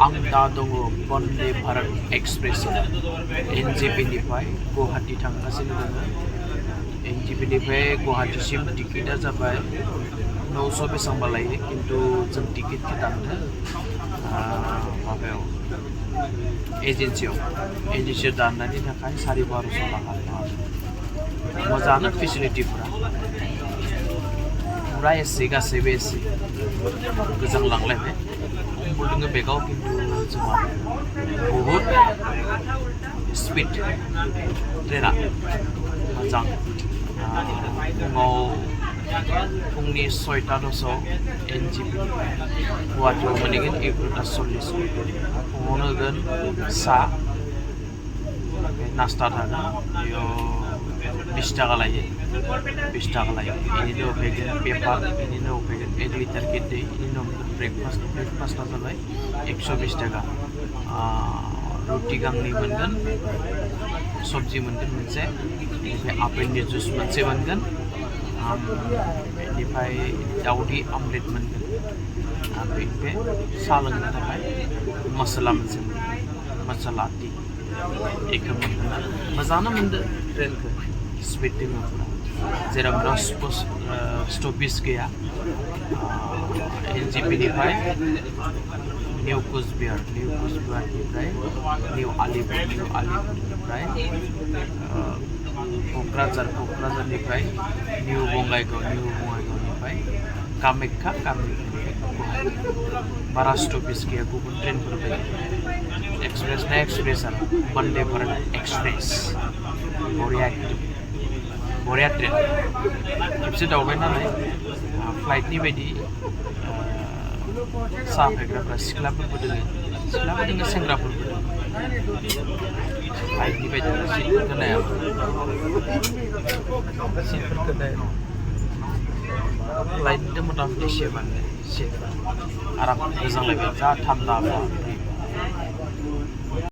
आं दा दङ बन्दे भारत एक्सप्रेस एनजेपिनिफ्राय गुवाहाटि थांगासिनो दङ। एनजेपिनिफ्राय गुवाहाटिसिम टिकेटआ जाबाय 900 बेसेबांबा लायो, खिन्थु जों टिकेटखौ दानदो माबायाव एजेन्सियाव दाननायनि थाखाय 1250 थाखा। मोजाङानो फेसिलिटिफोरा फुरा एसि, गासैबो एसि, गोजां लांलायबाय कम्बल दङ बेगाव, खिन्थु जोंहा बहुद स्पिड ट्रेना मोजां। फुंनि 6:10 एनजेपिनिफ्राय गुवाहाटियाव मोनहैगोन 11:40। फुङावनो होगोन सा नास्ता थागोन, बेयाव 20 थाखा लायो। बेनि उनाव फैगोन पेपार, बेनि उनाव फैगोन 1 लिटार दै, बेनि उनाव ब्रेकफास्टआ जाबाय 120 थाखा। रुटि गांनै मोनगोन, सबजि मोनगोन मोनसे, बेनिफ्राय आपेलनि जुइस मोनसे मोनगोन, बेनिफ्राय दाउदै आमलेट मोनगोन, बेनिफ्राय साहा लोंनो थाखाय मसला मोनसे मोनगोन, मसला टि बेखौ मोनगोन आरो मोजाङानो मोनदों ट्रेनखौ, स्पिड दङ पुरा, जेराव स्टपेज गैया। एनजेपिनिफ्राय निउ कुचबिहारनिफ्राय निउ आलिपुरनिफ्राय क'क्राझारनिफ्राय निउ बङाइगावनिफ्राय कामाख्या, गुवाहाटि। बारा स्टपेज गैया, गुबुन ट्रेनफोर बायदि। एक्सप्रेस आरो वन्दे भारत एक्सप्रेस, बरिया ट्रेन। खेबसे दावबाय नालाय फ्लाइटनि बायदि साहा फायग्राफ्रा सिख्लाफोरबो दङ, सेंग्राफोरबो दङ। फ्लाइटनि बायदि सिटफोरखौ नाया, फ्लाइटनिथ' मथा मथि सेबानो सिट आराम, गोजांलायबाय जा थान्दा।